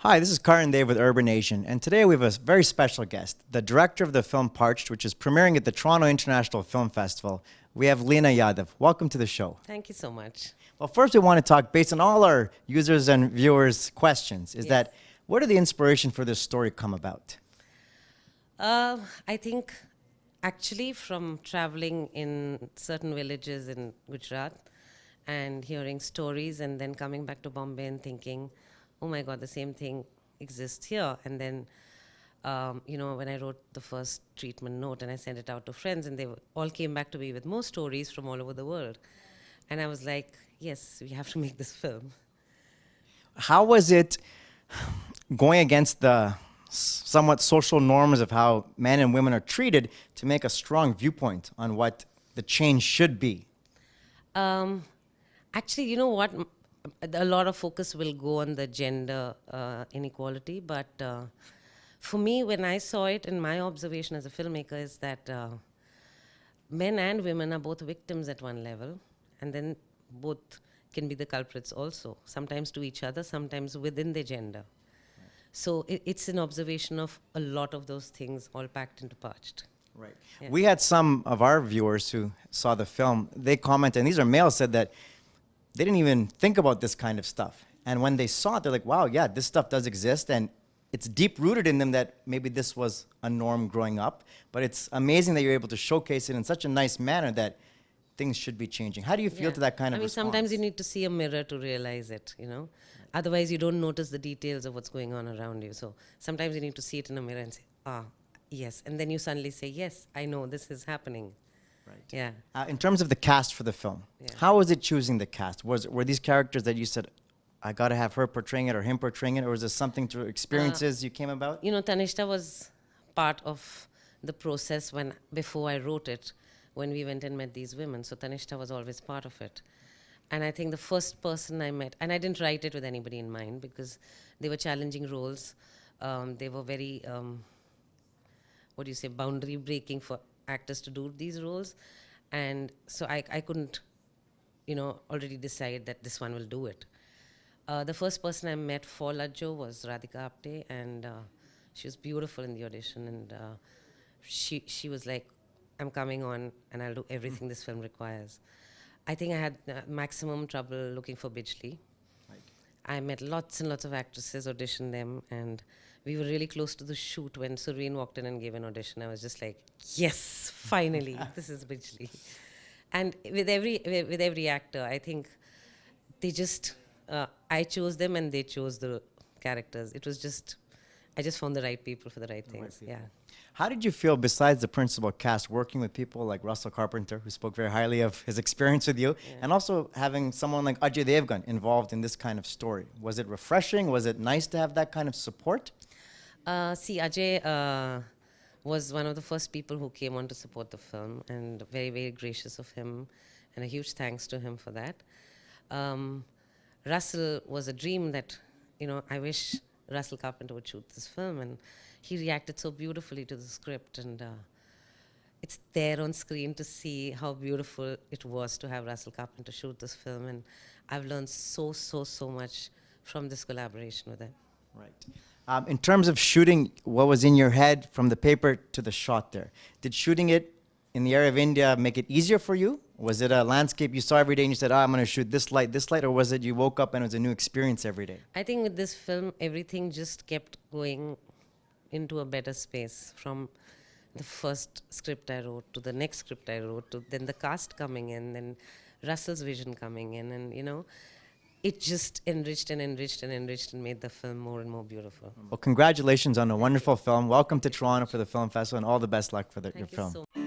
Hi, this is Karn Dev with Urbanasian, and today we have a very special guest, the director of the film Parched, which is premiering at the Toronto International Film Festival. We have Leena Yadav. Welcome to the show. Thank you so much. Well, first we want to talk, based on all our users and viewers' questions, is that where did the inspiration for this story come about? I think actually from traveling in certain villages in Gujarat and hearing stories and then coming back to Bombay and thinking, oh my God, the same thing exists here. And then, when I wrote the first treatment note and I sent it out to friends and they all came back to me with more stories from all over the world. And I was like, yes, we have to make this film. How was it going against the somewhat social norms of how men and women are treated to make a strong viewpoint on what the change should be? Actually, you know what? A lot of focus will go on the gender inequality, but for me, when I saw it, in my observation as a filmmaker, is that men and women are both victims at one level, and then both can be the culprits also, sometimes to each other, sometimes within their gender. So it's an observation of a lot of those things all packed into Parched. Right. Yeah. We had some of our viewers who saw the film, they commented, and these are males, said that they didn't even think about this kind of stuff. And when they saw it, they're like, wow, yeah, this stuff does exist. And it's deep rooted in them that maybe this was a norm growing up. But it's amazing that you're able to showcase it in such a nice manner that things should be changing. How do you feel to that kind of response? Sometimes you need to see a mirror to realize it, you know. Otherwise, you don't notice the details of what's going on around you. So sometimes you need to see it in a mirror and say, yes. And then you suddenly say, yes, I know this is happening. Right. Yeah. In terms of the cast for the film, how was it choosing the cast? Were these characters that you said, I got to have her portraying it or him portraying it, or was this something through experiences you came about? You know, Tanishta was part of the process before I wrote it, when we went and met these women. So Tanishta was always part of it. And I think the first person I met, and I didn't write it with anybody in mind because they were challenging roles. They were very, boundary breaking for actors to do these roles. And so I couldn't, already decide that this one will do it. The first person I met for Lajjo was Radhika Apte, and she was beautiful in the audition. And she was like, I'm coming on and I'll do everything this film requires. I think I had maximum trouble looking for Bijli. Right. I met lots and lots of actresses, auditioned them, and we were really close to the shoot when Sureen walked in and gave an audition. I was just like, yes, finally, this is Bijli. And with every actor, I think they just, I chose them and they chose the characters. It was just, I just found the right people for the right things. Yeah. How did you feel, besides the principal cast, working with people like Russell Carpenter, who spoke very highly of his experience with you, and also having someone like Ajay Devgan involved in this kind of story? Was it refreshing? Was it nice to have that kind of support? Ajay was one of the first people who came on to support the film, and very, very gracious of him, and a huge thanks to him for that. Russell was a dream that, I wish Russell Carpenter would shoot this film, and he reacted so beautifully to the script, and it's there on screen to see how beautiful it was to have Russell Carpenter shoot this film, and I've learned so much from this collaboration with him. Right. In terms of shooting, what was in your head from the paper to the shot there? Did shooting it in the area of India make it easier for you? Was it a landscape you saw every day and you said, I'm going to shoot this light, or was it you woke up and it was a new experience every day? I think with this film, everything just kept going into a better space, from the first script I wrote to the next script I wrote to then the cast coming in, then Russell's vision coming in, and it just enriched and made the film more and more beautiful. Well, congratulations on a wonderful film. Welcome to Toronto for the film festival, and all the best luck for your film. Thank you so much.